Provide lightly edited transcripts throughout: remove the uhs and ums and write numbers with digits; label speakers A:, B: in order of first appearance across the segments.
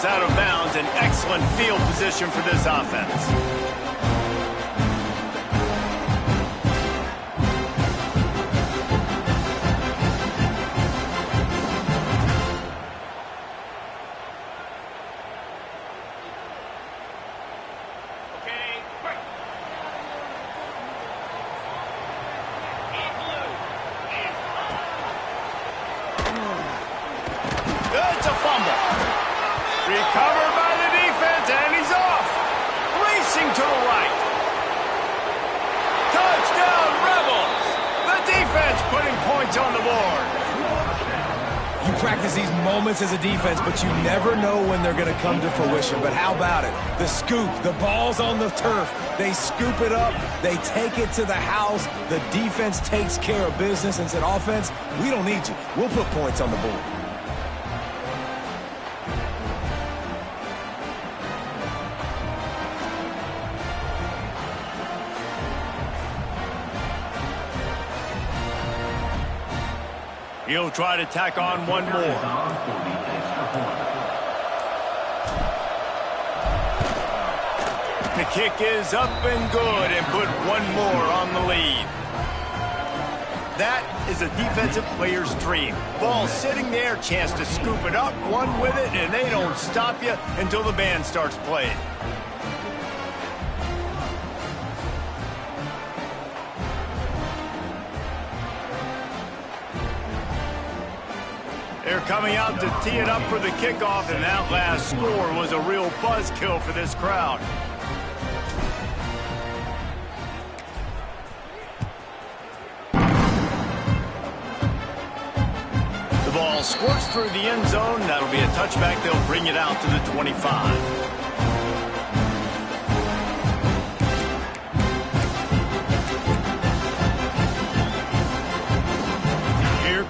A: is out of bounds. An excellent field position for this offense. It's a fumble. Recovered by the defense, and he's off. Racing to the right. Touchdown, Rebels. The defense putting points on the board.
B: You practice these moments as a defense, but you never know when they're going to come to fruition. But how about it? The scoop, the ball's on the turf. They scoop it up. They take it to the house. The defense takes care of business and said, offense, we don't need you. We'll put points on the board.
A: He'll try to tack on one more. The kick is up and good and put one more on the lead. That is a defensive player's dream. Ball sitting there, chance to scoop it up, one with it, and they don't stop you until the band starts playing. They're coming out to tee it up for the kickoff, and that last score was a real buzzkill for this crowd. The ball squirts through the end zone. That'll be a touchback. They'll bring it out to the 25.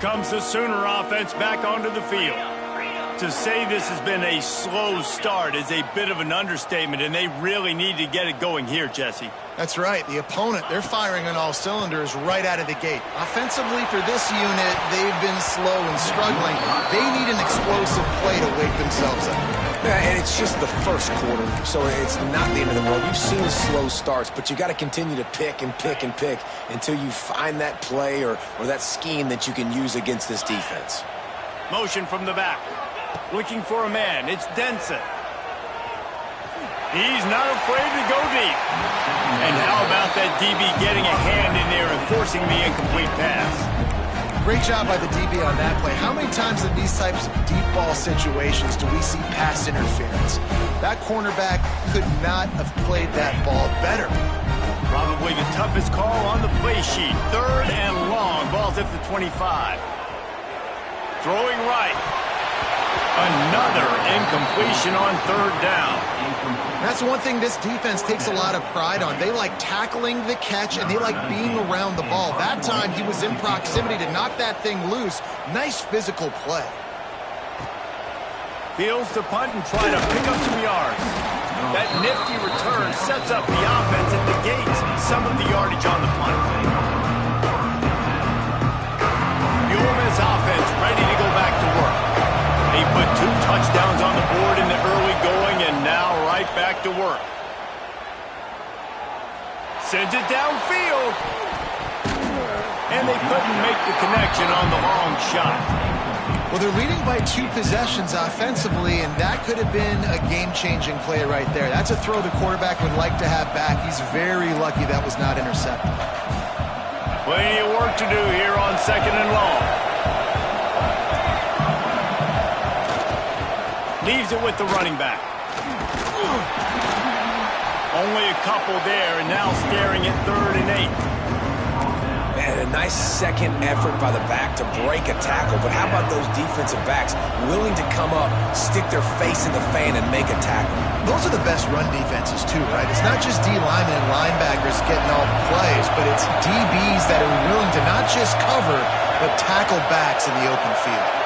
A: Comes the Sooner offense back onto the field. To say this has been a slow start is a bit of an understatement, and they really need to get it going here, Jesse.
C: That's right. The opponent, they're firing on all cylinders right out of the gate. Offensively for this unit, they've been slow and struggling. They need an explosive play to wake themselves up.
B: Yeah, and it's just the first quarter, so it's not the end of the world. You've seen slow starts, but you got to continue to pick and pick and pick until you find that play or that scheme that you can use against this defense.
A: Motion from the back. Looking for a man. It's Denson. He's not afraid to go deep. And how about that DB getting a hand in there and forcing the incomplete pass?
C: Great job by the DB on that play. How many times in these types of deep ball situations do we see pass interference? That cornerback could not have played that ball better.
A: Probably the toughest call on the play sheet. 3rd and long. Ball's at the 25. Throwing right. Another incompletion on 3rd down.
C: That's one thing this defense takes a lot of pride on. They like tackling the catch, and they like being around the ball. That time, he was in proximity to knock that thing loose. Nice physical play.
A: Fields to punt and try to pick up some yards. That nifty return sets up the offense and negates some of the yardage on the punt. The Ole Miss offense ready to go back to work. They put 2 touchdowns on the board in the early going, and now right back to work. Sends it downfield. And they couldn't make the connection on the long shot.
C: Well, they're leading by 2 possessions offensively, and that could have been a game-changing play right there. That's a throw the quarterback would like to have back. He's very lucky that was not intercepted.
A: Plenty of work to do here on 2nd and long. Leaves it with the running back. Only a couple there, and now staring at 3rd and 8.
B: Man, a nice second effort by the back to break a tackle, but how about those defensive backs willing to come up, stick their face in the fan, and make a tackle?
C: Those are the best run defenses, too, right? It's not just D linemen and linebackers getting all the plays, but it's DBs that are willing to not just cover, but tackle backs in the open field.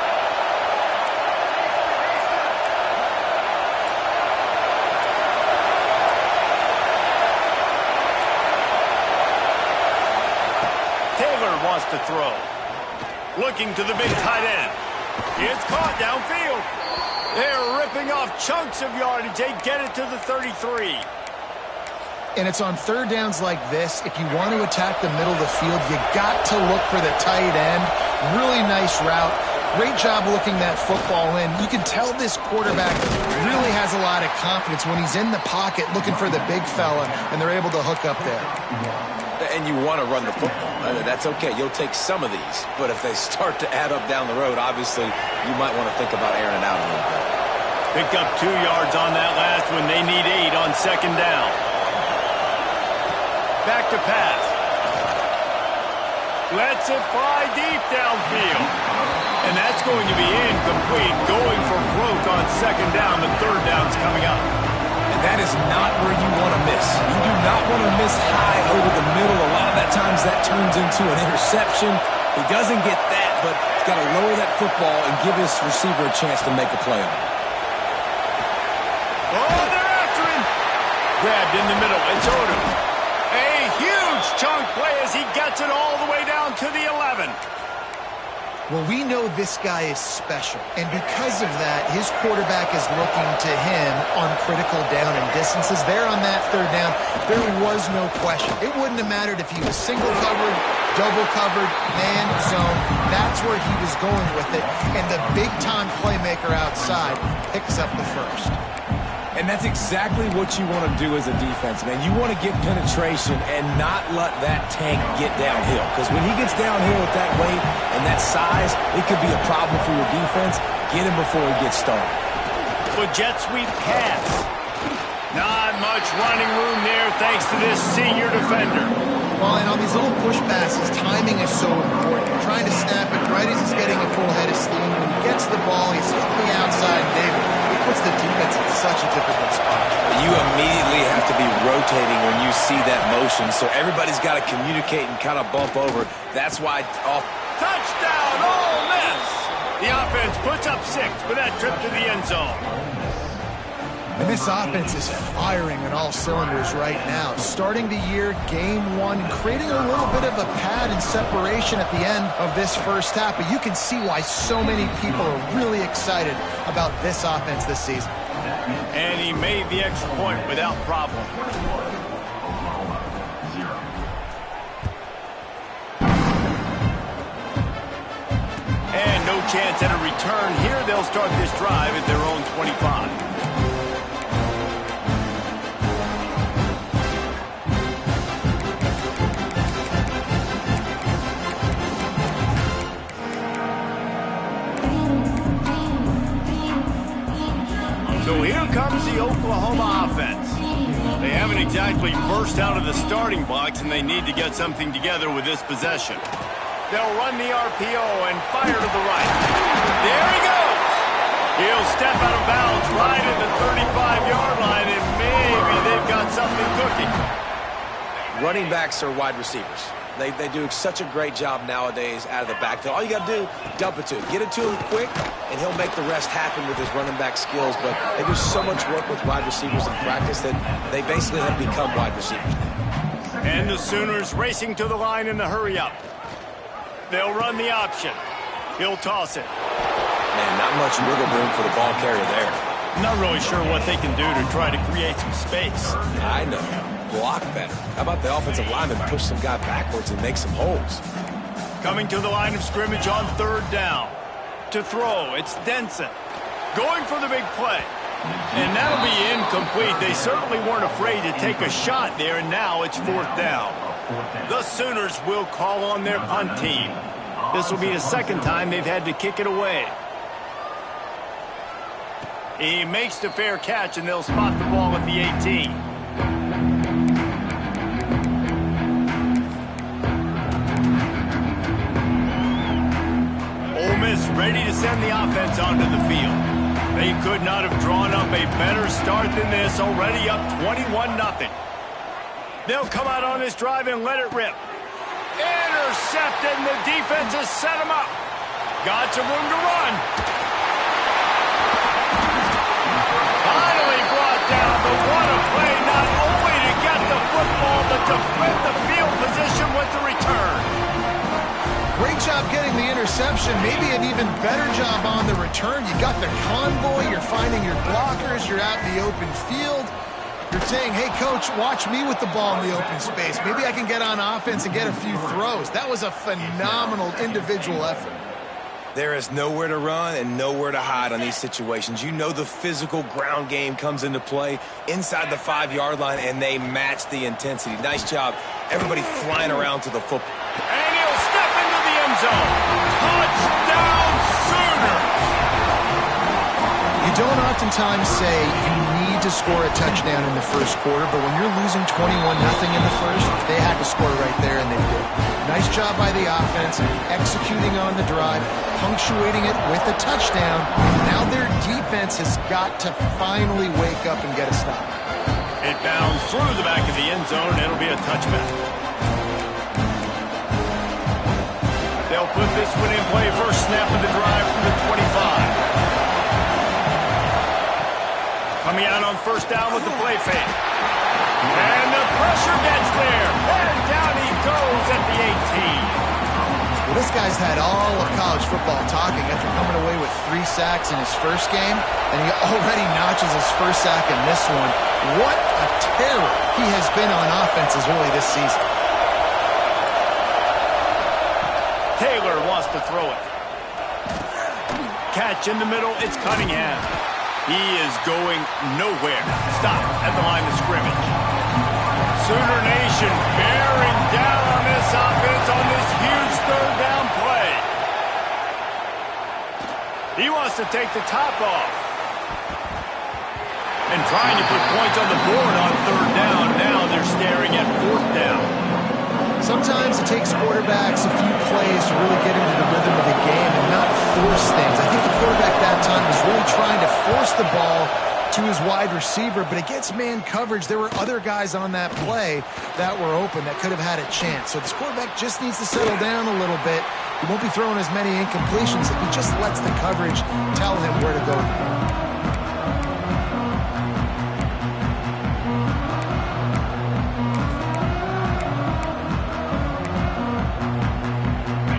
A: Wants to throw. Looking to the big tight end. It's caught downfield. They're ripping off chunks of yardage. They get it to the 33.
C: And it's on third downs like this. If you want to attack the middle of the field, you got to look for the tight end. Really nice route. Great job looking that football in. You can tell this quarterback really has a lot of confidence when he's in the pocket looking for the big fella, and they're able to hook up there.
B: And you want to run the football. That's okay. You'll take some of these. But if they start to add up down the road, obviously, you might want to think about airing it out a little bit.
A: Picked up 2 yards on that last one. They need 8 on second down. Back to pass. Lets it fly deep downfield. And that's going to be incomplete. Going for broke on second down. The third down's coming up.
B: And that is not where you want to miss. You do not want to miss high over the middle. A lot of that times that turns into an interception. He doesn't get that, but he's got to lower that football and give his receiver a chance to make a play on it.
A: Oh, they're after him. Grabbed in the middle. It's Odom. A huge chunk play as he gets it all the way down to the 11.
C: Well, we know this guy is special, and because of that, his quarterback is looking to him on critical down and distances. There on that third down, there was no question. It wouldn't have mattered if he was single covered, double covered, man, zone. That's where he was going with it, and the big-time playmaker outside picks up the first.
B: And that's exactly what you want to do as a defense, man. You want to get penetration and not let that tank get downhill. Because when he gets downhill at that weight and that size, it could be a problem for your defense. Get him before he gets started.
A: Well, jet sweep pass. Not much running room there thanks to this senior defender.
C: Well, and on these little push passes, timing is so important. You're trying to snap it right as he's getting a full head of steam. When he gets the ball, he's on the outside, David. It puts the defense in such a difficult spot.
B: You immediately have to be rotating when you see that motion, so everybody's got to communicate and kind of bump over. That's why
A: Touchdown, Ole Miss! The offense puts up 6 with that trip to the end zone.
C: And this offense is firing on all cylinders right now. Starting the year, game 1, creating a little bit of a pad and separation at the end of this first half. But you can see why so many people are really excited about this offense this season.
A: And he made the extra point without problem. And no chance at a return here. They'll start this drive at their own 25. So here comes the Oklahoma offense. They haven't exactly burst out of the starting blocks, and they need to get something together with this possession. They'll run the RPO and fire to the right. There he goes! He'll step out of bounds right at the 35-yard line, and maybe they've got something cooking.
B: running backs are wide receivers. They do such a great job nowadays out of the backfield. All you got to do, dump it to him. Get it to him quick, and he'll make the rest happen with his running back skills. But they do so much work with wide receivers in practice that they basically have become wide receivers now.
A: And the Sooners racing to the line in the hurry-up. They'll run the option. He'll toss it.
B: Man, not much wiggle room for the ball carrier there.
A: Not really sure what they can do to try to create some space.
B: I know. Block better. How about the offensive lineman push some guy backwards and make some holes?
A: Coming to the line of scrimmage on third down. To throw, it's Denson. Going for the big play. And that'll be incomplete. They certainly weren't afraid to take a shot there, and now it's fourth down. The Sooners will call on their punt team. This will be the second time they've had to kick it away. He makes the fair catch, and they'll spot the ball at the 18. Ole Miss ready to send the offense onto the field. They could not have drawn up a better start than this, already up 21-0. They'll come out on this drive and let it rip. Intercepted, and the defense has set him up. Got some room to run. Finally brought down, but what a play, not only to get the football, but to flip the field position with the return.
C: Great job getting the interception, maybe an even better job on the return. You got the convoy, you're finding your blockers, you're out in the open field. You're saying, hey, coach, watch me with the ball in the open space. Maybe I can get on offense and get a few throws. That was a phenomenal individual effort.
B: There is nowhere to run and nowhere to hide on these situations. You know the physical ground game comes into play inside the 5-yard line, and they match the intensity. Nice job. Everybody flying around to the football.
A: And he'll step into the end zone. Touchdown, Sooners!
C: You don't oftentimes say you need to score a touchdown in the first quarter, but when you're losing 21-0 in the first, they had to score right there, and they did. Nice job by the offense, executing on the drive, punctuating it with a touchdown. Now their defense has got to finally wake up and get a stop.
A: It bounds through the back of the end zone. It'll be a touchback. They'll put this one in play. First snap of the drive from the 25. Coming out on first down with the play fake. And the pressure gets there. And down he goes at the 18.
C: Well, this guy's had all of college football talking after coming away with 3 sacks in his first game, and he already notches his first sack in this one. What a terror he has been on offense as early this season.
A: Taylor wants to throw it. Catch in the middle. It's Cunningham. He is going nowhere. Stop at the line of scrimmage. Sooner Nation bearing down on this offense on this huge third down play. He wants to take the top off. And trying to put points on the board on third down. Now they're staring at fourth down.
C: Sometimes it takes quarterbacks a few plays to really get into the rhythm of the game and not force things. I think the quarterback that time was really trying to force the ball to his wide receiver, but against man coverage, there were other guys on that play that were open that could have had a chance. So this quarterback just needs to settle down a little bit. He won't be throwing as many incompletions if he just lets the coverage tell him where to go.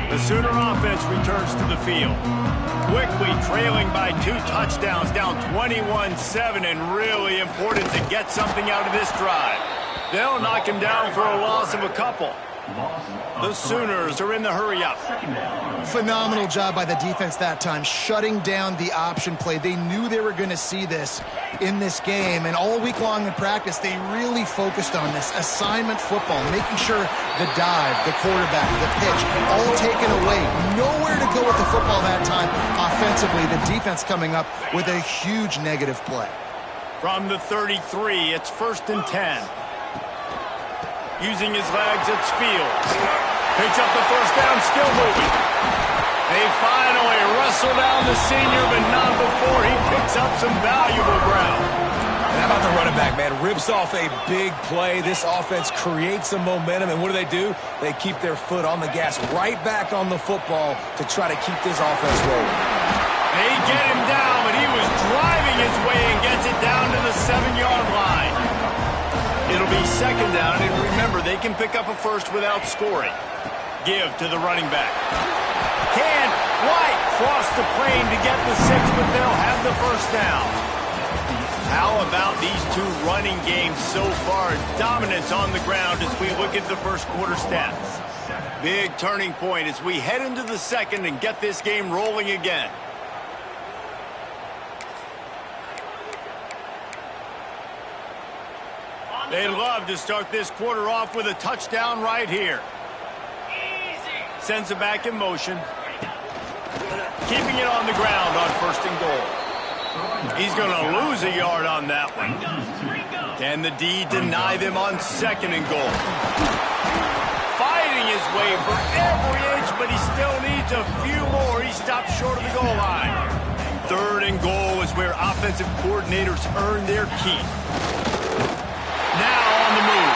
A: The Sooner offense returns to the field. Quickly trailing by 2 touchdowns, down 21-7, and really important to get something out of this drive. They'll knock him down for a loss of a couple. The Sooners are in the hurry-up.
C: Phenomenal job by the defense that time, shutting down the option play. They knew they were going to see this in this game, and all week long in practice, they really focused on this assignment football, making sure the dive, the quarterback, the pitch, all taken away. Nowhere to go with the football that time offensively. The defense coming up with a huge negative play.
A: From the 33, it's 1st and 10. Using his legs, it's Fields. Picks up the first down, still moving. They finally wrestle down the senior, but not before he picks up some valuable ground.
B: And how about the running back, man? Rips off a big play. This offense creates some momentum, and what do? They keep their foot on the gas, right back on the football to try to keep this offense rolling.
A: They get him down, but he was driving his way and gets it down to the 7-yard line. It'll be 2nd down, and remember, they can pick up a first without scoring. Give to the running back. Can't quite cross the plane to get the 6, but they'll have the first down. How about these 2 running games so far? Dominance on the ground as we look at the first quarter stats. Big turning point as we head into the second and get this game rolling again. They'd love to start this quarter off with a touchdown right here. Sends it back in motion. Keeping it on the ground on 1st and goal. He's going to lose a yard on that one. Can the D deny them on 2nd and goal? Fighting his way for every inch, but he still needs a few more. He stops short of the goal line. 3rd and goal is where offensive coordinators earn their keep. Now on the move.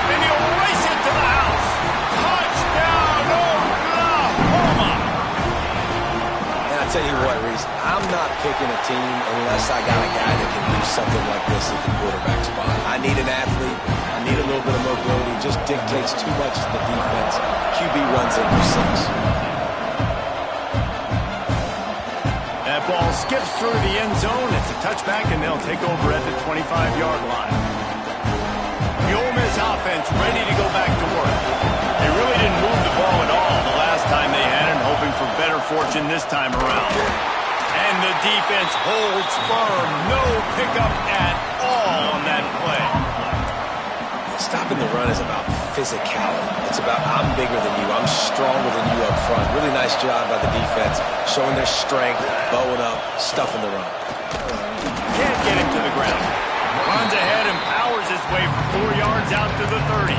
A: And he'll race it to the house. Touchdown, Oklahoma!
B: And I tell you what, Reese, I'm I'm not picking a team unless I got a guy that can do something like this at the quarterback spot. I need an athlete. I need a little bit of mobility. It just dictates too much to the defense. QB runs in for 6.
A: That ball skips through the end zone. It's a touchback, and they'll take over at the 25-yard line. The Ole Miss offense ready to go back to work. They really didn't move the ball at all the last time they had it, hoping for better fortune this time around. And the defense holds firm. No pickup at all on that play.
B: Stopping the run is about physicality. It's about I'm bigger than you. I'm stronger than you up front. Really nice job by the defense, showing their strength, bowing up, stuffing the run.
A: Can't get him to the ground. Runs ahead and powers his way for 4 yards out to the 30.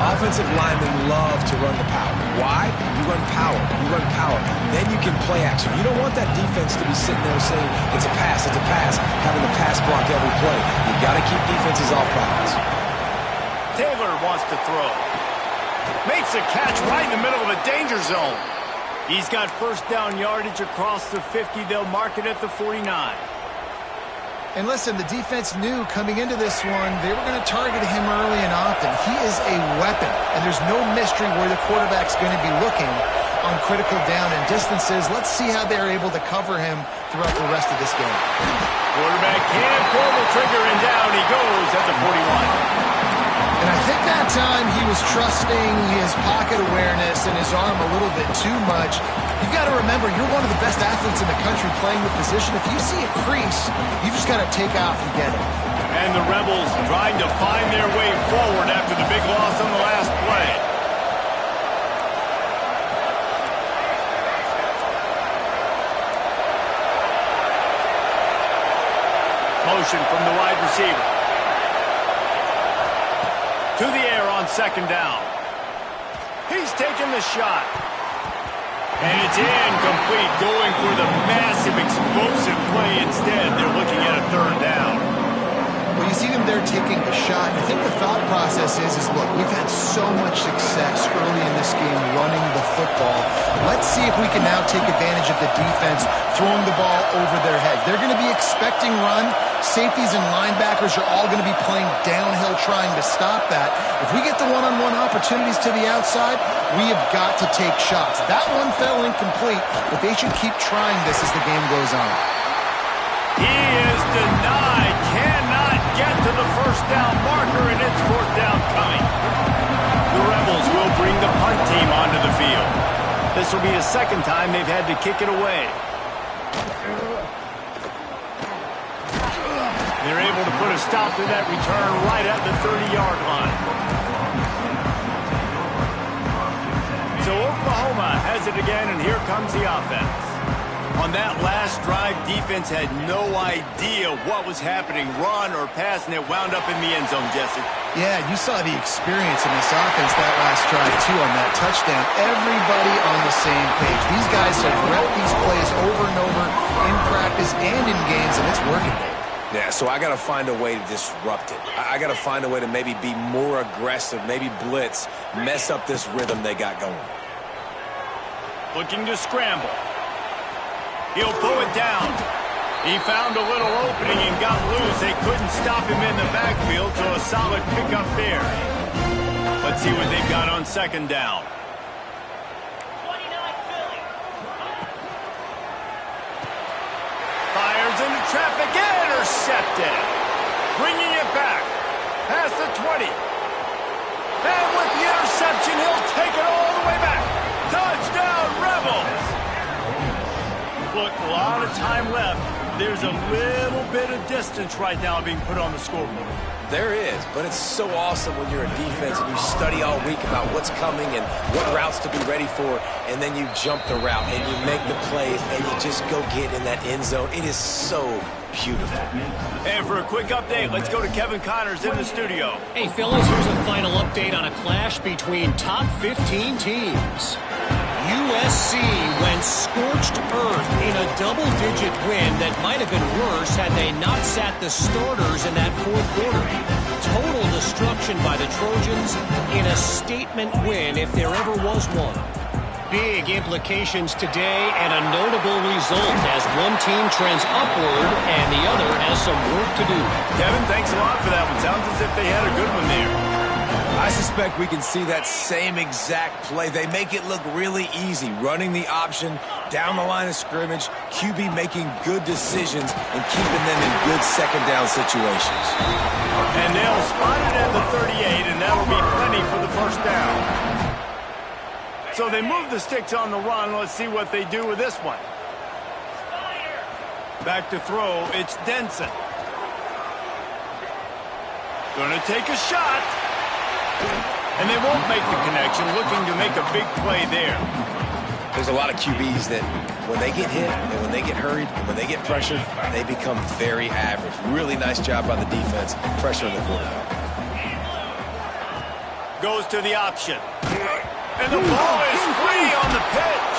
B: Offensive linemen love to run the power. Why? You run power. You run power. Then you can play action. You don't want that defense to be sitting there saying, it's a pass, having the pass block every play. You got to keep defenses off balance.
A: Taylor wants to throw. Makes a catch right in the middle of a danger zone. He's got first down yardage across the 50. They'll mark it at the 49.
C: And listen, the defense knew coming into this one, they were going to target him early and often. He is a weapon, and there's no mystery where the quarterback's going to be looking on critical down and distances. Let's see how they're able to cover him throughout the rest of this game.
A: Quarterback can't pull the trigger, and down he goes at the 41.
C: And I think that time he was trusting his pocket awareness and his arm a little bit too much. You've got to remember, you're one of the best athletes in the country playing the position. If you see a crease, you just got to take off and get it.
A: And the Rebels trying to find their way forward after the big loss on the last play. Motion from the wide receiver. To the air on second down. He's taking the shot. And it's incomplete, going for the massive explosive play instead. They're looking at a third down.
C: Well, you see them there taking the shot. I think the thought process is look, we've had so much success early in this game running the football. Let's see if we can now take advantage of the defense throwing the ball over their head. They're going to be expecting run. Safeties and linebackers are all going to be playing downhill trying to stop that. If we get the one-on-one opportunities to the outside, we have got to take shots. That one fell incomplete, but they should keep trying this as the game goes on.
A: He is denied. Cannot get to the first down marker, and it's fourth down coming. The Rebels will bring the punt team onto the field. This will be the second time they've had to kick it away. They're able to put a stop to that return right at the 30-yard line. So Oklahoma has it again, and here comes the offense. On that last drive, defense had no idea what was happening, run or pass, and it wound up in the end zone, Jesse.
C: Yeah, you saw the experience in this offense that last drive, too, on that touchdown. Everybody on the same page. These guys have repped these plays over and over in practice and in games, and it's working.
B: Yeah, so I got to find a way to disrupt it. I got to find a way to maybe be more aggressive, maybe blitz, mess up this rhythm they got going.
A: Looking to scramble. He'll pull it down. He found a little opening and got loose. They couldn't stop him in the backfield, so a solid pickup there. Let's see what they've got on second down. Fires into traffic, intercepted. Bringing it back. Past the 20. And with the interception, he'll take it all the way back. Touchdown, Rebels! Look, a lot of time left. There's a little bit of distance right now being put on the scoreboard.
B: There is, but it's so awesome when you're a defense and you study all week about what's coming and what routes to be ready for, and then you jump the route and you make the plays and you just go get in that end zone. It is so beautiful.
A: And for a quick update, let's go to Kevin Connors in the studio.
D: Hey, fellas, here's a final update on a clash between top 15 teams. USC went scorched earth in a double-digit win that might have been worse had they not sat the starters in that fourth quarter. Total destruction by the Trojans in a statement win if there ever was one. big implications today and a notable result as one team trends upward and the other has some work to do.
A: Kevin, thanks a lot for that one. Sounds as if they had a good one there.
B: I suspect we can see that same exact play. They make it look really easy, running the option down the line of scrimmage, QB making good decisions and keeping them in good second down situations.
A: And they'll spot it at the 38, and that'll be plenty for the first down. So they move the sticks on the run. Let's see what they do with this one. Back to throw, it's Denson. Gonna take a shot. And they won't make the connection, looking to make a big play there.
B: There's a lot of QBs that when they get hit and when they get hurried and when they get pressured, they become very average. Really nice job by the defense, pressuring the quarterback.
A: Goes to the option. And the ball is free on the pitch.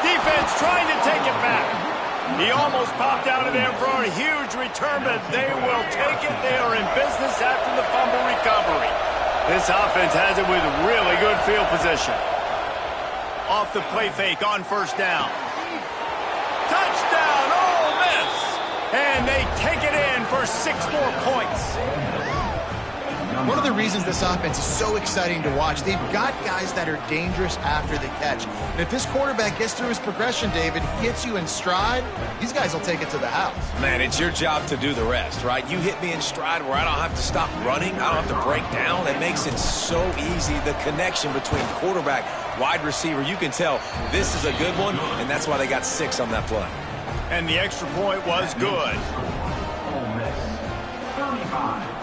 A: Defense trying to take it back. He almost popped out of there for a huge return, but they will take it. They are in business after the fumble recovery. This offense has it with really good field position. Off the play fake on first down. Touchdown, Ole Miss! And they take it in for 6 more points.
C: One of the reasons this offense is so exciting to watch, they've got guys that are dangerous after the catch. And if this quarterback gets through his progression, David, gets you in stride, these guys will take it to the house.
B: Man, it's your job to do the rest, right? You hit me in stride where I don't have to stop running. I don't have to break down. It makes it so easy, the connection between quarterback, wide receiver. You can tell this is a good one, and that's why they got 6 on that play.
A: And the extra point was good.
E: Ole Miss, 35.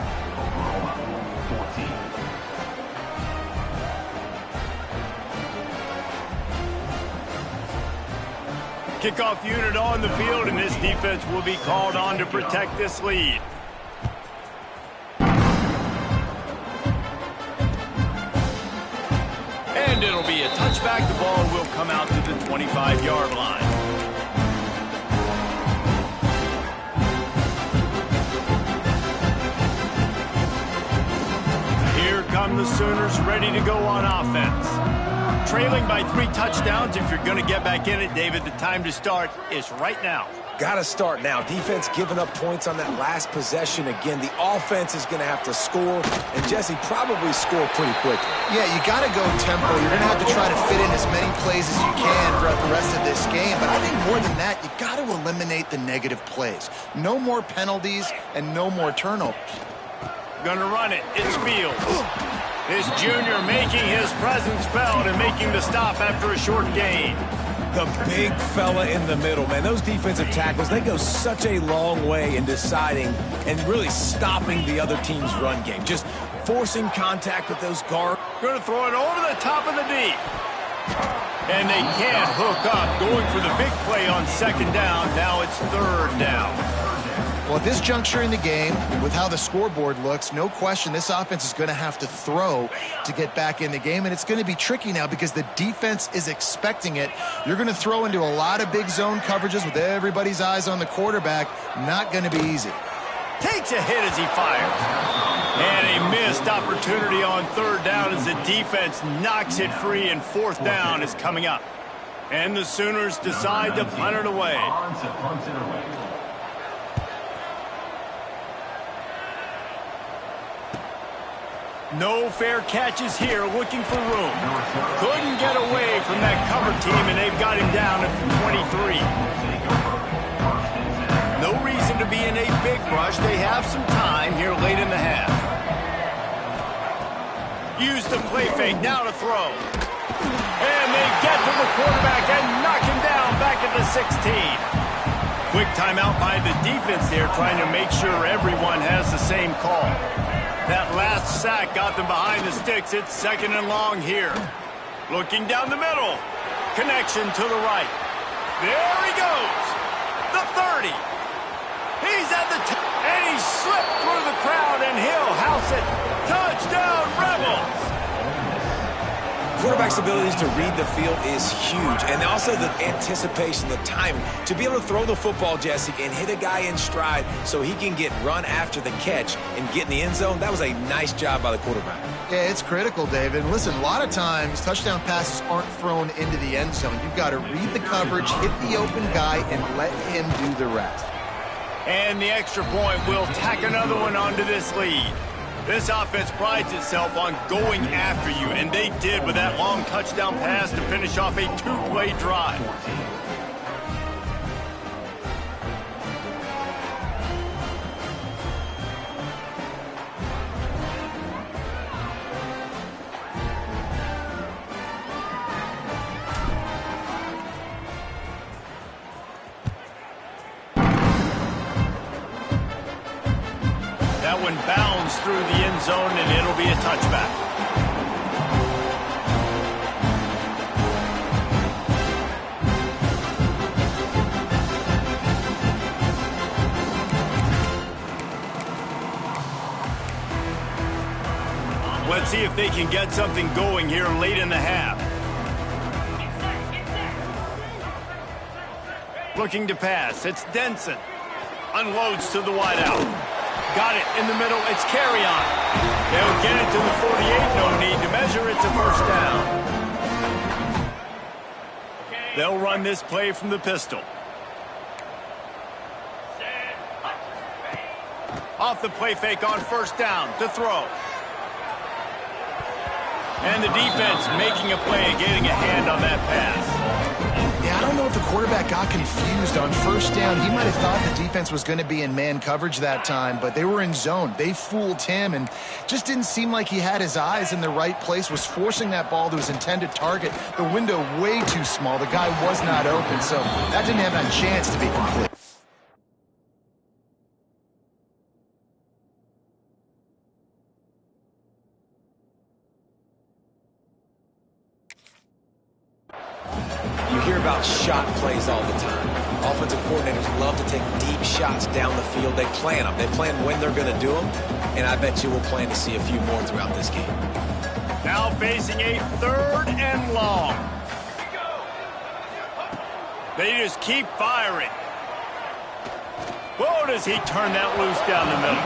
A: Kickoff unit on the field, and this defense will be called on to protect this lead. And it'll be a touchback. The ball will come out to the 25-yard line. Here come the Sooners ready to go on offense. Trailing by 3 touchdowns. If you're going to get back in it, David, the time to start is right now.
B: Got to start now. Defense giving up points on that last possession. Again, the offense is going to have to score, and Jesse probably score pretty quickly.
C: Yeah, you got to go tempo. You're going to have to try to fit in as many plays as you can throughout the rest of this game. But I think more than that, you got to eliminate the negative plays. No more penalties and no more turnovers.
A: Gonna run it. It's Fields. This junior making his presence felt and making the stop after a short gain.
B: The big fella in the middle, man. Those defensive tackles, they go such a long way in deciding and really stopping the other team's run game. Just forcing contact with those guards.
A: Going to throw it over the top of the knee. And they can't hook up. Going for the big play on second down. Now it's third down.
C: Well, at this juncture in the game, with how the scoreboard looks, no question this offense is going to have to throw to get back in the game, and it's going to be tricky now because the defense is expecting it. You're going to throw into a lot of big zone coverages with everybody's eyes on the quarterback. Not going to be easy.
A: Takes a hit as he fires. And a missed opportunity on third down as the defense knocks it free, and fourth down is coming up. And the Sooners decide to punt it away. No fair catches here, looking for room. Couldn't get away from that cover team, and they've got him down at the 23. No reason to be in a big rush. They have some time here late in the half. Use the play fake, now to throw. And they get to the quarterback and knock him down back at the 16. Quick timeout by the defense there, trying to make sure everyone has the same call. That last sack got them behind the sticks. It's second and long here. Looking down the middle. Connection to the right. There he goes. The 30. He's at the top. And he slipped through the crowd, and he'll house it. Touchdown, Rebels.
B: Quarterback's abilities to read the field is huge, and also the anticipation, the timing. To be able to throw the football, Jesse, and hit a guy in stride so he can get run after the catch and get in the end zone, that was a nice job by the quarterback.
C: Yeah, it's critical, David. And listen, a lot of times touchdown passes aren't thrown into the end zone. You've got to read the coverage, hit the open guy, and let him do the rest.
A: And the extra point will tack another one onto this lead. This offense prides itself on going after you, and they did with that long touchdown pass to finish off a two-play drive. That one bounds through the end zone, and it'll be a touchback. Let's see if they can get something going here late in the half. Looking to pass. It's Denson. Unloads to the wideout. Got it in the middle. It's carry on. They'll get it to the 48. No need to measure. It's a first down. They'll run this play from the pistol. Off the play fake on first down to throw. And the defense making a play and getting a hand on that pass.
C: Yeah, I don't know if the quarterback got confused on first down. He might have thought the defense was going to be in man coverage that time, but they were in zone. They fooled him and just didn't seem like he had his eyes in the right place, was forcing that ball to his intended target. The window way too small. The guy was not open, so that didn't have a chance to be complete.
B: You hear about shot plays all the time. Offensive coordinators love to take deep shots down the field. They plan them. They plan when they're going to do them, and I bet you we'll plan to see a few more throughout this game.
A: Now facing a third and long. They just keep firing. Whoa, does he turn that loose down the middle?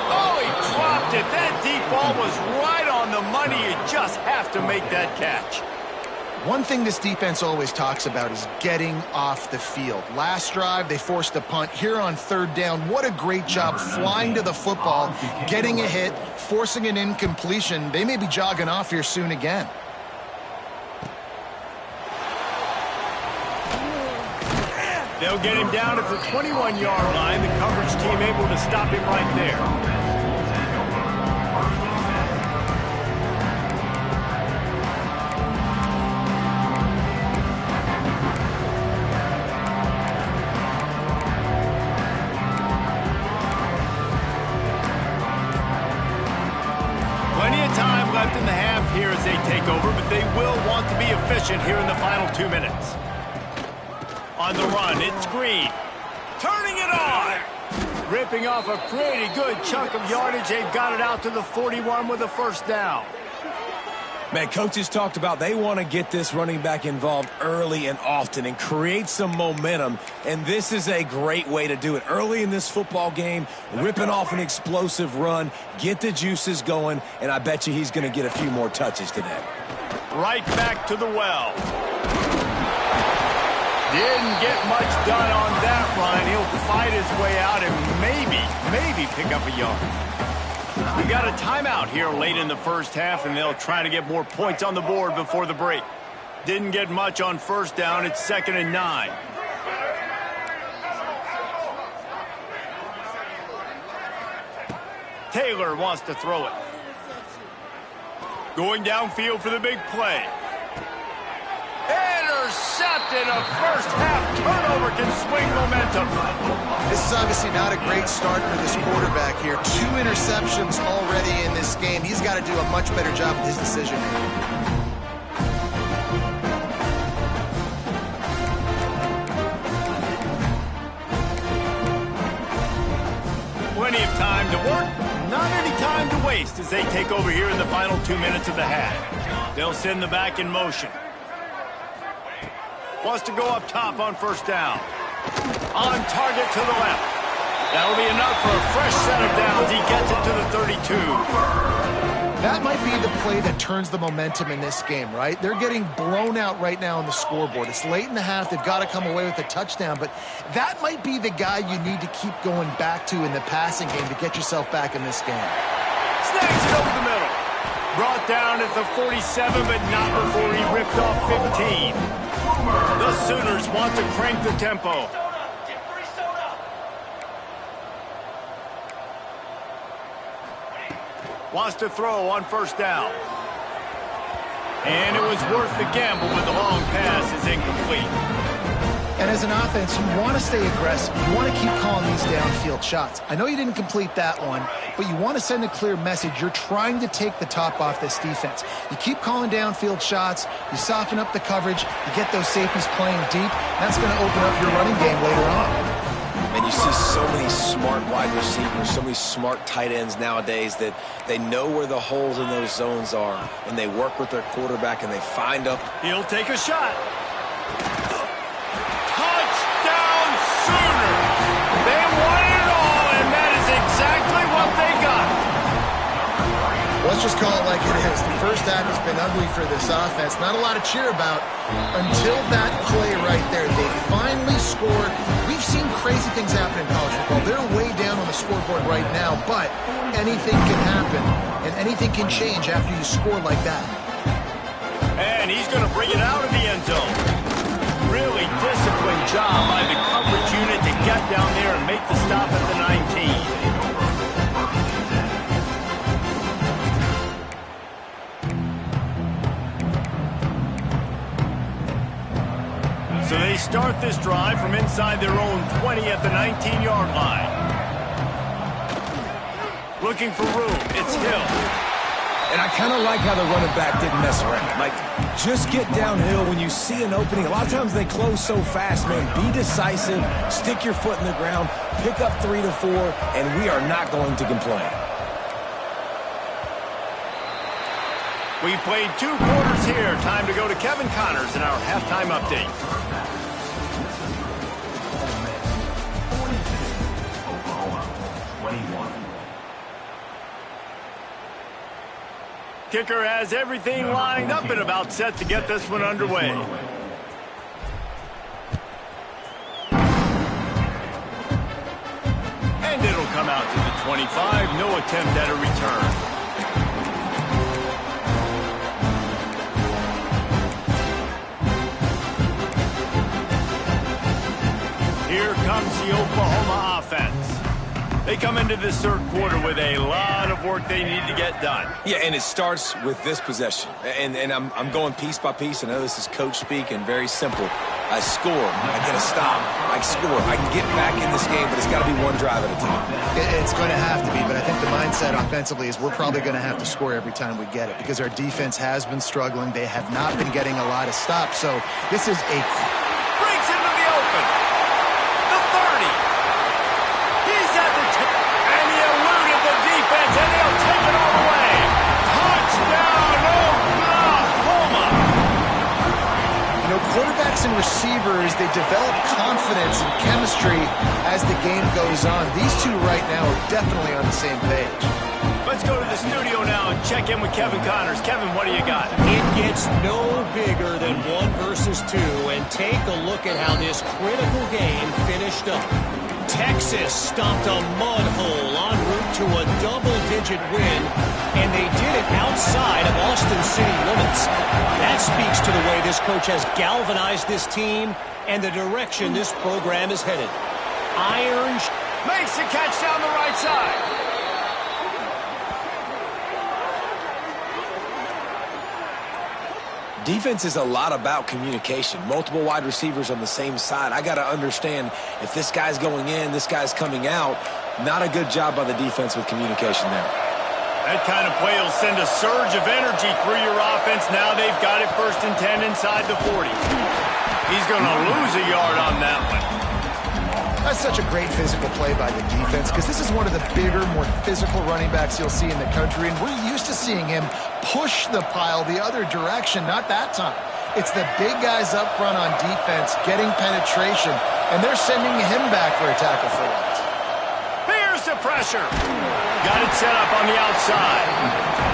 A: Oh, he dropped it. That deep ball was right on the money. You just have to make that catch.
C: One thing this defense always talks about is getting off the field. Last drive, they forced a punt. Here on third down, what a great job flying to the football, getting a hit, forcing an incompletion. They may be jogging off here soon again.
A: They'll get him down at the 21-yard line. The coverage team able to stop him right there. Time left in the half here as they take over, but they will want to be efficient here in the final 2 minutes. On the run, it's Green. Turning it on! Ripping off a pretty good chunk of yardage. They've got it out to the 41 with a first down.
B: Man, coaches talked about they want to get this running back involved early and often and create some momentum, and this is a great way to do it. Early in this football game, ripping off an explosive run, get the juices going, and I bet you he's going to get a few more touches today.
A: Right back to the well. Didn't get much done on that run. He'll fight his way out and maybe pick up a yard. We got a timeout here late in the first half, and they'll try to get more points on the board before the break. Didn't get much on first down. It's 2nd and 9. Taylor wants to throw it. Going downfield for the big play. Intercepted. A first half turnover can swing momentum.
C: This is obviously not a great start for this quarterback here. 2 interceptions already in this game. He's got to do a much better job with his decision making.
A: Plenty of time to work, not any time to waste as they take over here in the final 2 minutes of the half. They'll send the back in motion. Wants to go up top on first down. On target to the left. That'll be enough for a fresh set of downs. He gets it to the 32.
C: That might be the play that turns the momentum in this game, right? They're getting blown out right now on the scoreboard. It's late in the half. They've got to come away with a touchdown, but that might be the guy you need to keep going back to in the passing game to get yourself back in this game.
A: Snags it over the middle. Brought down at the 47, but not before he ripped off 15. The Sooners want to crank the tempo. Wants to throw on first down. And it was worth the gamble, but the long pass is incomplete.
C: And as an offense, you want to stay aggressive. You want to keep calling these downfield shots. I know you didn't complete that one, but you want to send a clear message. You're trying to take the top off this defense. You keep calling downfield shots. You soften up the coverage. You get those safeties playing deep. That's going to open up your running game later on.
B: And you see so many smart wide receivers, so many smart tight ends nowadays that they know where the holes in those zones are, and they work with their quarterback, and they find up.
A: He'll take a shot. Touchdown Sooners! They won it all, and that is exactly what they got.
C: Let's just call it like it is. The first half has been ugly for this offense. Not a lot to cheer about until that play right there. They finally scored. We've seen crazy things happen in college football. They're way down on the scoreboard right now, but anything can happen, and anything can change after you score like that.
A: And he's going to bring it out of the end zone. Really disciplined job by the coverage unit to get down there and make the stop at the 19. So they start this drive from inside their own 20 at the 19-yard line. Looking for room. It's Hill.
B: And I kind of like how the running back didn't mess around. Like, just get downhill when you see an opening. A lot of times they close so fast, man. Be decisive. Stick your foot in the ground. Pick up 3 to 4, and we are not going to complain.
A: We played 2 quarters here. Time to go to Kevin Connors in our halftime update. Kicker has everything lined up and about set to get this one underway. And it'll come out to the 25. No attempt at a return. Here comes the Oklahoma offense. They come into this third quarter with a lot of work they need to get done.
B: Yeah, and it starts with this possession. And I'm going piece by piece. I know this is coach speak and very simple. I score. I get a stop. I score. I can get back in this game, but it's got to be one drive at a time.
C: It's going to have to be, but I think the mindset offensively is we're probably going to have to score every time we get it because our defense has been struggling. They have not been getting a lot of stops. So this is a...
A: Breaks into the open. The 30. He's at the 10. And he eluded the defense, and they'll take it all away. Touchdown, Oklahoma.
C: You know, quarterbacks and receivers, they develop confidence and chemistry as the game goes on. These two right now are definitely on the same page.
A: Let's go to the studio now and check in with Kevin Connors. Kevin, what do you got?
D: It gets no bigger than 1 versus 2, and take a look at how this critical game finished up. Texas stomped a mud hole en route to a double-digit win, and they did it outside of Austin city limits. That speaks to the way this coach has galvanized this team and the direction this program is headed. Iron
A: makes the catch down the right side.
B: Defense is a lot about communication. Multiple wide receivers on the same side. I got to understand if this guy's going in, this guy's coming out. Not a good job by the defense with communication there.
A: That kind of play will send a surge of energy through your offense. Now they've got it 1st and 10 inside the 40. He's going to lose a yard on that one.
C: That's such a great physical play by the defense because this is one of the bigger, more physical running backs you'll see in the country, and we're used to seeing him push the pile the other direction. Not that time. It's the big guys up front on defense getting penetration, and they're sending him back for a tackle for loss.
A: Here's the pressure. Got it set up on the outside.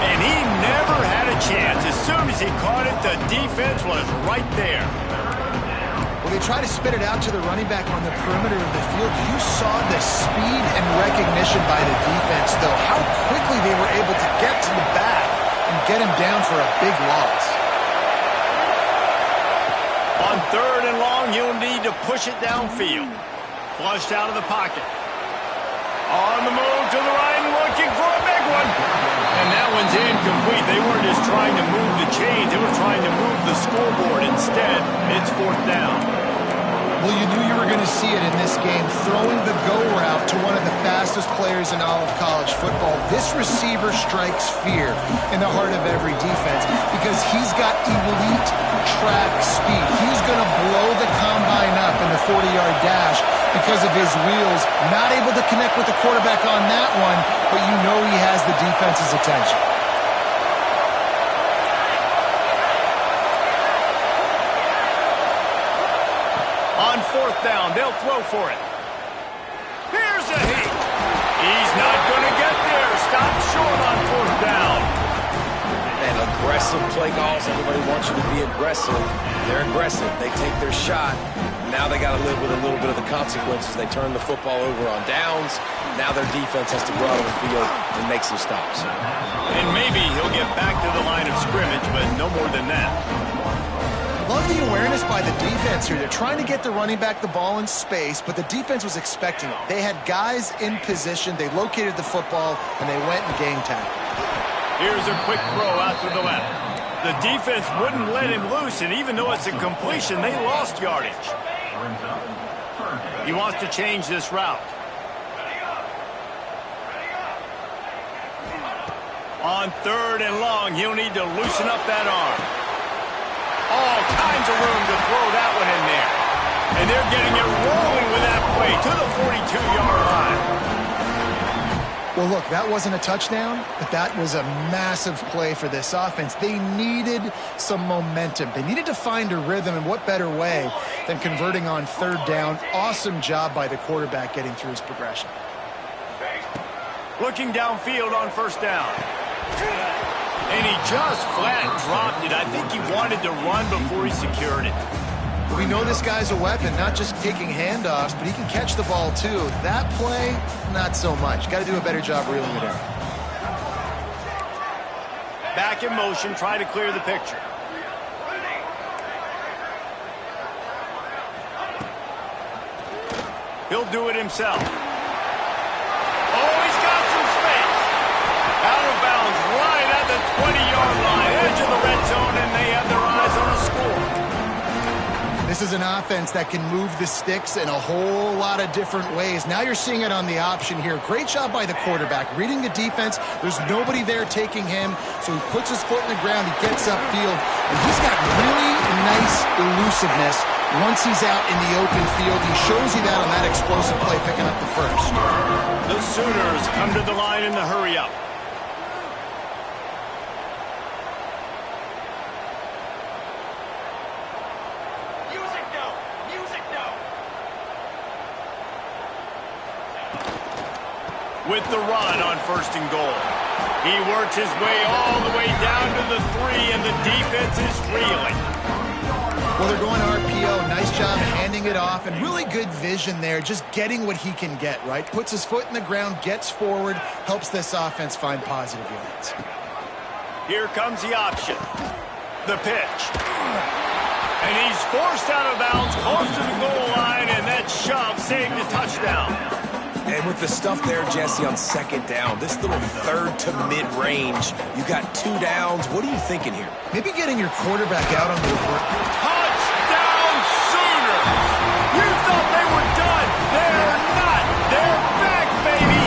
A: And he never had a chance. As soon as he caught it, the defense was right there.
C: Well, they try to spit it out to the running back on the perimeter of the field. You saw the speed and recognition by the defense, though. How quickly they were able to get to the back and get him down for a big loss.
A: On 3rd and long, you'll need to push it downfield. Flushed out of the pocket. On the move to the right and looking for a big one. And that one's incomplete. They weren't just trying to move the chains. They were trying to move the scoreboard. Instead, it's 4th down.
C: Well, you knew you were going to see it in this game, throwing the go route to one of the fastest players in all of college football. This receiver strikes fear in the heart of every defense because he's got elite track speed. He's going to blow the combine up in the 40-yard dash because of his wheels. Not able to connect with the quarterback on that one, but you know he has the defense's attention.
A: On 4th down, they'll throw for it. Here's a heat. He's not going to get there. Stop short on 4th down.
B: And aggressive play calls. Everybody wants you to be aggressive. They're aggressive. They take their shot. Now they got to live with a little bit of the consequences. They turn the football over on downs. Now their defense has to go out on the field and make some stops.
A: And maybe he'll get back to the line of scrimmage, but no more than that.
C: Love the awareness by the defense here. They're trying to get the running back the ball in space, but the defense was expecting it. They had guys in position. They located the football, and they went and game tackled.
A: Here's a quick throw out to the left. The defense wouldn't let him loose, and even though it's a completion, they lost yardage. He wants to change this route. On 3rd and long, he'll need to loosen up that arm. All kinds of room to throw that one in there. And they're getting it rolling with that play to the 42-yard line.
C: Well, look, that wasn't a touchdown, but that was a massive play for this offense. They needed some momentum. They needed to find a rhythm, and what better way than converting on 3rd down. Awesome job by the quarterback getting through his progression.
A: Looking downfield on 1st down. And he just flat dropped it. I think he wanted to run before he secured it.
C: We know this guy's a weapon, not just taking handoffs, but he can catch the ball too. That play, not so much. Got to do a better job reeling it in.
A: Back in motion, try to clear the picture. He'll do it himself. Oh, he's got some space. Out of bounds, right at the 20-yard line, edge of the red zone, and they have their eyes on the score.
C: This is an offense that can move the sticks in a whole lot of different ways. Now you're seeing it on the option here. Great job by the quarterback. Reading the defense, there's nobody there taking him, so he puts his foot in the ground, he gets upfield, and he's got really nice elusiveness once he's out in the open field. He shows you that on that explosive play, picking up the first.
A: The Sooners come to the line in the hurry-up. With the run on 1st and goal. He works his way all the way down to the 3, and the defense is reeling.
C: Well, they're going RPO. Nice job handing it off, and really good vision there, just getting what he can get, right? Puts his foot in the ground, gets forward, helps this offense find positive yards.
A: Here comes the option. The pitch. And he's forced out of bounds, close to the goal line, and that shove saved a touchdown.
B: And with the stuff there, Jesse, on 2nd down, this little 3rd to mid-range, you got 2 downs. What are you thinking here?
C: Maybe getting your quarterback out on the board.
A: Touchdown Sooners! You thought they were done. They're not. They're back, baby.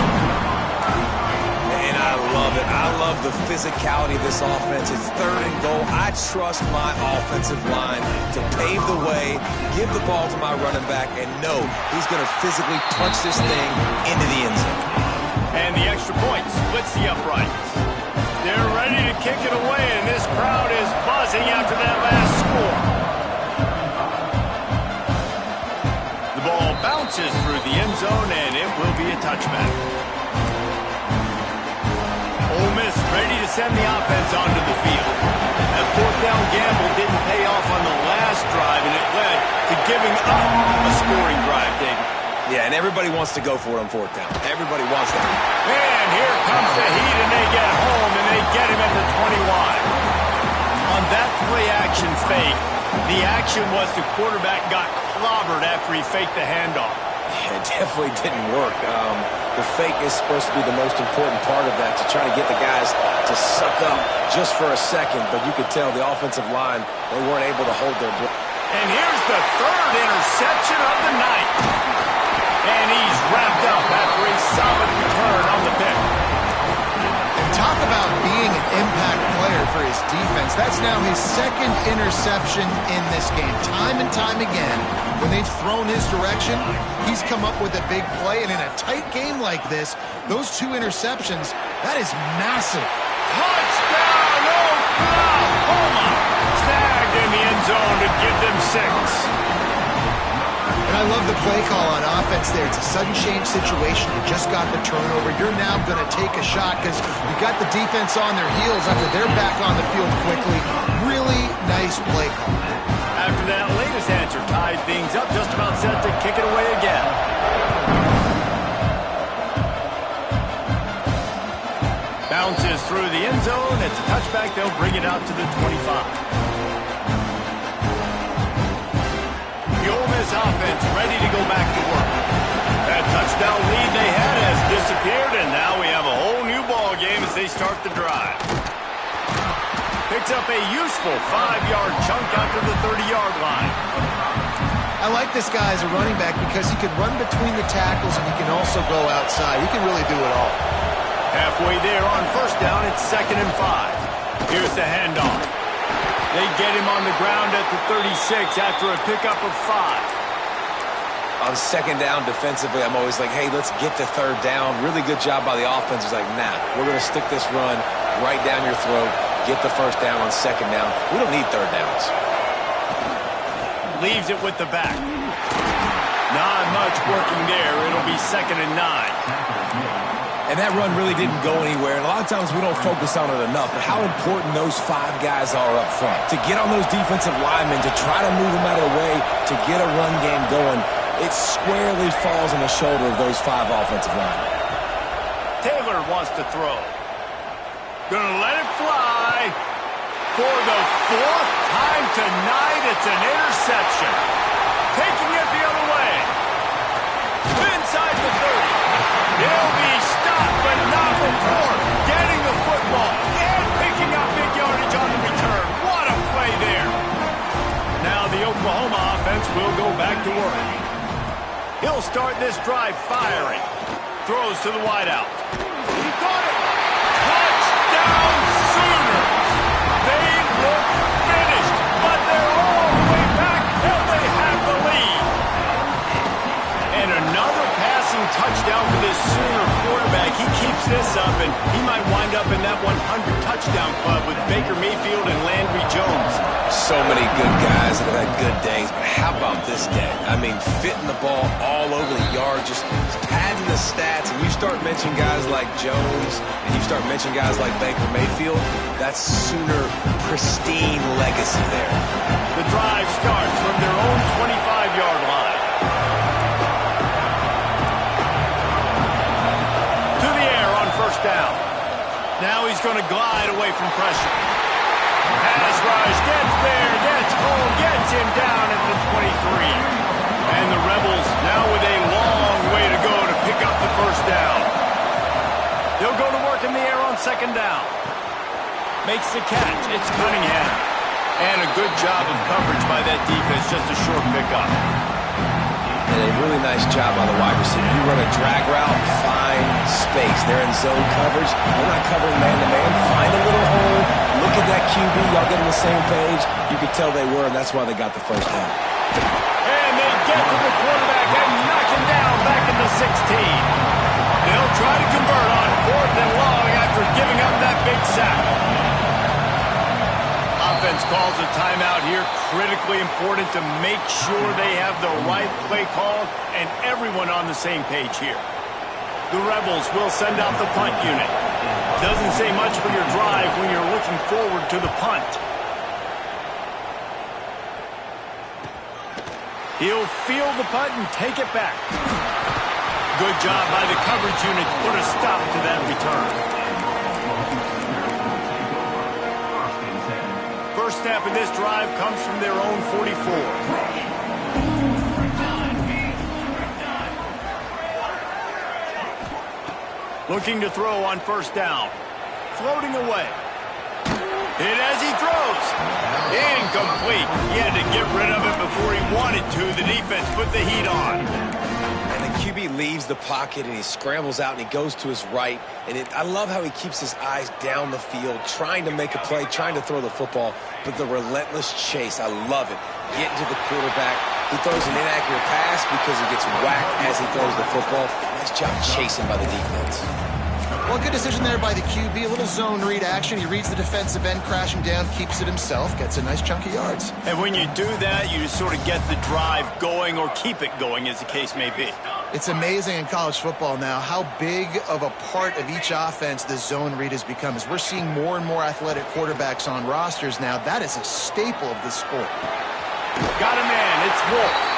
B: And I love it. I love the physicality of this offense. It's 3rd and goal. I trust my offensive line to pave the way, give the ball to my running back, and know he's going to physically punch this thing into the end zone.
A: And the extra point splits the uprights. They're ready to kick it away, and this crowd is buzzing after that last score. The ball bounces through the end zone, and it will be a touchback. Ole Miss ready to send the offense onto the field. That fourth down gamble didn't pay off on the last drive, and it led to giving up a scoring drive, David.
B: Yeah, and everybody wants to go for it on fourth down. Everybody wants that.
A: And here comes the heat, and they get home, and they get him at the 21. On that play-action fake, the action was the quarterback got clobbered after he faked the handoff.
B: It definitely didn't work. The fake is supposed to be the most important part of that, to try to get the guys to suck up just for a second, but you could tell the offensive line, they weren't able to hold their breath.
A: And here's the third interception of the night. And he's wrapped up after a solid return on the pick.
C: And talk about being an impact player for his defense. That's now his second interception in this game. Time and time again, when they've thrown his direction, he's come up with a big play. And in a tight game like this, those two interceptions, that is massive.
A: Touchdown, Oklahoma! Snagged in the end zone to give them 6.
C: And I love the play call on offense there. It's a sudden change situation. You just got the turnover. You're now going to take a shot because you got the defense on their heels after they're back on the field quickly. Really nice play call.
A: After that latest answer tied things up, just about set to kick it away again. Bounces through the end zone. It's a touchback. They'll bring it out to the 25. The Ole Miss offense ready to go back to work. That touchdown lead they had has disappeared, and now we have a whole new ball game as they start the drive. Picks up a useful 5-yard chunk after the 30-yard line.
C: I like this guy as a running back because he can run between the tackles and he can also go outside. He can really do it all.
A: Halfway there on first down, it's 2nd and 5. Here's the handoff. They get him on the ground at the 36 after a pickup of 5.
B: On second down defensively, I'm always like, hey, let's get to third down. Really good job by the offense. It's like, nah, we're going to stick this run right down your throat, get the first down on second down. We don't need third downs.
A: Leaves it with the back. Not much working there. It'll be 2nd and 9.
B: And that run really didn't go anywhere. And a lot of times we don't focus on it enough. But how important those 5 guys are up front. To get on those defensive linemen, to try to move them out of the way, to get a run game going, it squarely falls on the shoulder of those 5 offensive linemen.
A: Taylor wants to throw. Gonna let it fly. For the 4th time tonight, it's an interception. Taking it the other way. Inside the 30. He'll be stopped, but not before getting the football and picking up big yardage on the return. What a play there. Now the Oklahoma offense will go back to work. He'll start this drive firing. Throws to the wideout. He caught it. Touchdown Sooners. They look finished, but they're all the way back and they have the lead. And another passing touchdown for this Sooner quarterback. He keeps this up, and he might wind up in that 100 touchdown club with Baker Mayfield and Landry Jones.
B: So many good guys that have had good days, but how about this day? I mean, fitting the ball all over the yard, just padding the stats, and you start mentioning guys like Jones, and you start mentioning guys like Baker Mayfield, that's Sooner pristine legacy there.
A: The drive starts from their own 25-yard line. First down. Now he's going to glide away from pressure. Pass rush, gets there, gets home, gets him down at the 23. And the Rebels now with a long way to go to pick up the first down. They'll go to work in the air on second down. Makes the catch. It's Cunningham. And a good job of coverage by that defense, just a short pickup.
B: And a really nice job by the wide receiver. You run a drag route, find space. They're in zone coverage. They're not covering man-to-man. Find a little hole. Look at that QB. Y'all get on the same page. You could tell they were, and that's why they got the first down.
A: And they get to the quarterback and knock him down back in the 16. They'll try to convert on 4th and long after giving up that big sack. Offense calls a timeout here. Critically important to make sure they have the right play call and everyone on the same page here. The Rebels will send out the punt unit. Doesn't say much for your drive when you're looking forward to the punt. He'll field the punt and take it back. Good job by the coverage unit to put a stop to that return. First snap of this drive comes from their own 44. Looking to throw on first down. Floating away. Hit as he throws. Incomplete. He had to get rid of it before he wanted to. The defense put the heat on.
B: And the QB leaves the pocket and he scrambles out and he goes to his right. And I love how he keeps his eyes down the field, trying to make a play, trying to throw the football. But the relentless chase, I love it. Getting to the quarterback. He throws an inaccurate pass because he gets whacked as he throws the football. Nice job chasing by the defense.
C: Well, good decision there by the QB. A little zone read action. He reads the defensive end crashing down, keeps it himself, gets a nice chunk of yards.
A: And when you do that, you just sort of get the drive going or keep it going, as the case may be.
C: It's amazing in college football now how big of a part of each offense the zone read has become. As we're seeing more and more athletic quarterbacks on rosters now, that is a staple of the sport.
A: Got a man. It's Wolf.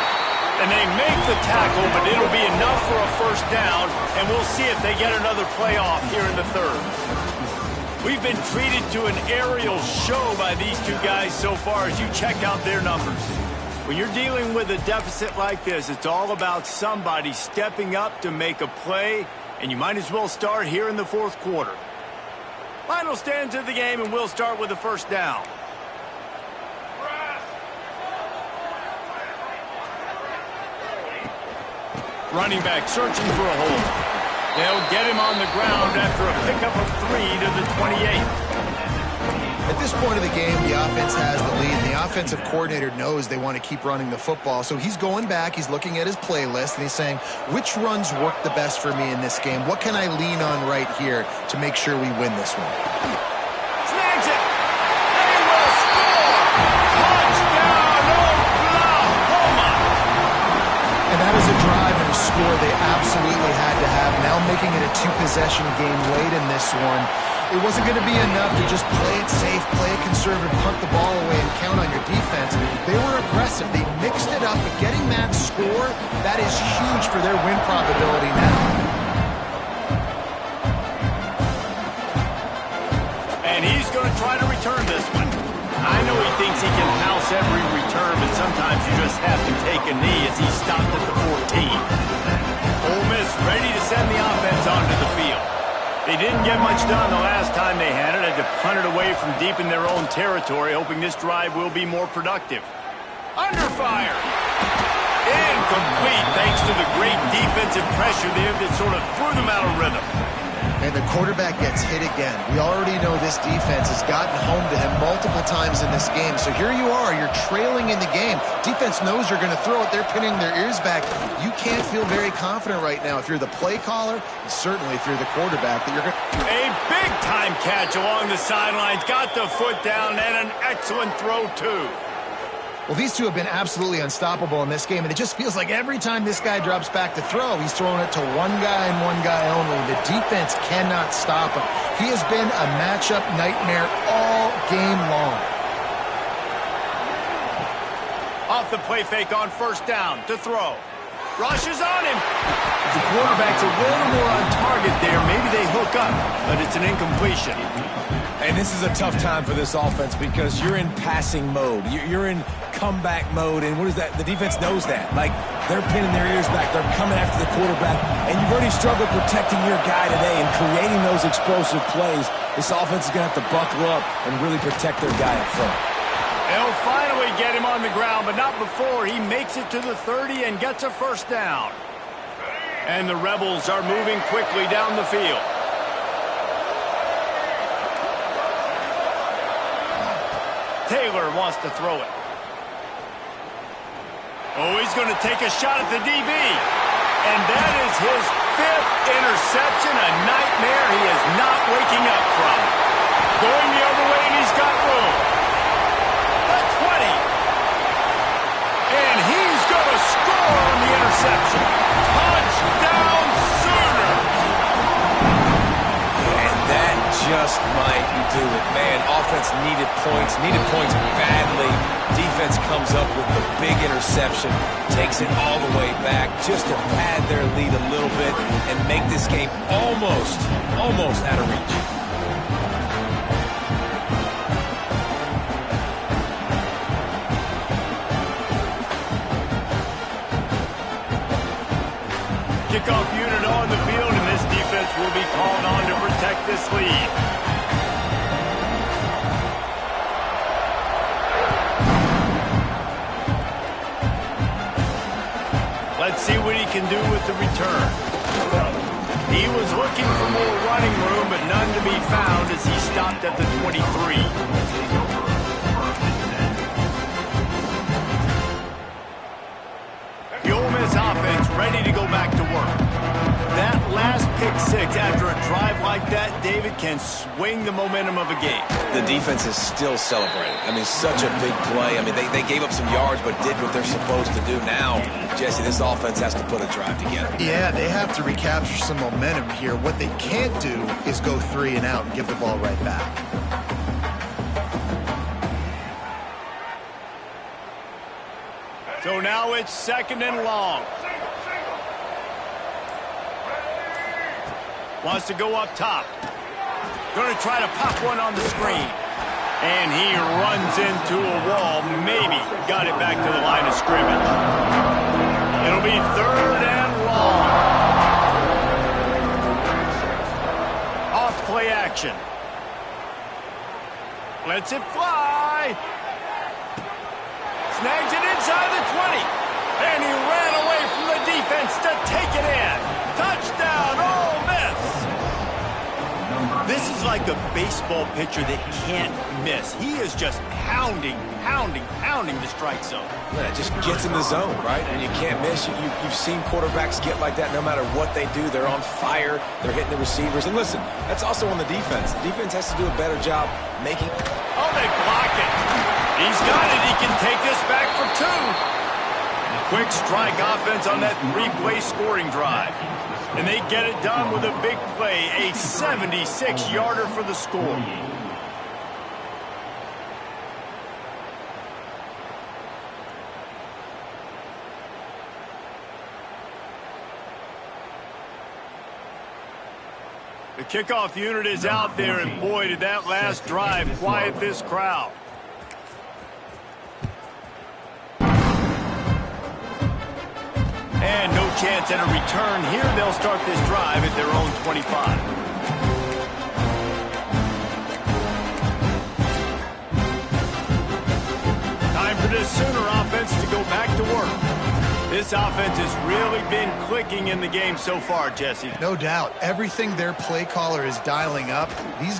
A: And they make the tackle, but it'll be enough for a first down, and we'll see if they get another playoff here in the third. We've been treated to an aerial show by these two guys so far as you check out their numbers. When you're dealing with a deficit like this, it's all about somebody stepping up to make a play, and you might as well start here in the fourth quarter. Final stands of the game, and we'll start with the first down. Running back searching for a hole. They'll get him on the ground after a pickup of 3 to the 28.
C: At this point of the game, the offense has the lead, and the offensive coordinator knows they want to keep running the football. So he's going back, he's looking at his playlist, and he's saying, which runs work the best for me in this game? What can I lean on right here to make sure we win this one?
A: Snags it! They will score! Touchdown, Oklahoma!
C: And that is a drive and a score they absolutely had to have. Now making it a two-possession game late in this one. It wasn't going to be enough to just play it safe, play it conservative, punt the ball away, and count on your defense. They were aggressive. They mixed it up, but getting that score, that is huge for their win probability now.
A: And he's going to try to return this one. I know he thinks he can house every return, but sometimes you just have to take a knee as he stopped at the 14. Ole Miss ready to send the offense onto the field. They didn't get much done the last time they had it. Had to punt it away from deep in their own territory, hoping this drive will be more productive. Under fire. Incomplete, thanks to the great defensive pressure there that sort of threw them out of rhythm.
C: And the quarterback gets hit again. We already know this defense has gotten home to him multiple times in this game. So here you are, you're trailing in the game. Defense knows you're going to throw it. They're pinning their ears back. You can't feel very confident right now if you're the play caller, and certainly if you're the quarterback, that you're going to...
A: A big-time catch along the sidelines. Got the foot down and an excellent throw, too.
C: Well, these two have been absolutely unstoppable in this game, and it just feels like every time this guy drops back to throw, he's throwing it to one guy and one guy only. The defense cannot stop him. He has been a matchup nightmare all game long.
A: Off the play fake on first down to throw. Rush is on him. If the quarterback's a little more on target there, maybe they hook up, but it's an incompletion.
B: And this is a tough time for this offense because you're in passing mode. You're in comeback mode, and what is that? The defense knows that. Like, they're pinning their ears back. They're coming after the quarterback, and you've already struggled protecting your guy today and creating those explosive plays. This offense is going to have to buckle up and really protect their guy up front.
A: They'll finally get him on the ground, but not before he makes it to the 30 and gets a first down. And the Rebels are moving quickly down the field. Taylor wants to throw it. Oh, he's going to take a shot at the DB. And that is his fifth interception, a nightmare he is not waking up from. Going the other way, and he's got room. The 20. And he's going to score on the interception. Touchdown Sooners!
B: And that just might do it. Man, offense needed points badly. Defense comes up with the big interception, takes it all the way back just to pad their lead a little bit and make this game almost out of reach.
A: Kickoff unit on the field, and this defense will be called on to protect this lead. Let's see what he can do with the return. He was looking for more running room, but none to be found as he stopped at the 23. The Ole Miss offense ready to go back to work. That last pick six after a drive like that, David, can swing the momentum of a game.
B: The defense is still celebrating. I mean, such a big play. I mean, they gave up some yards but did what they're supposed to do. Now, Jesse, this offense has to put a drive together.
C: Yeah, they have to recapture some momentum here. What they can't do is go 3 and out and give the ball right back.
A: So now it's 2nd and long. Wants to go up top. Going to try to pop one on the screen. And he runs into a wall. Maybe got it back to the line of scrimmage. It'll be 3rd and long. Off play action. Lets it fly. Snags it inside the 20. And he ran away from the defense to take it in. Touchdown, Ole Miss. This is like a baseball pitcher that can't miss. He is just pounding the strike zone.
B: Yeah, it just gets in the zone, right? And you can't miss. You've seen quarterbacks get like that no matter what they do. They're on fire. They're hitting the receivers. And listen, that's also on the defense. The defense has to do a better job making...
A: Oh, they block it. He's got it. He can take this back for 2. Quick strike offense on that 3-play scoring drive. And they get it done with a big play, a 76-yarder for the score. The kickoff unit is out there, and boy, did that last drive quiet this crowd. And no chance at a return here. They'll start this drive at their own 25. Time for this Sooner offense to go back to work. This offense has really been clicking in the game so far, Jesse.
C: No doubt. Everything their play caller is dialing up, these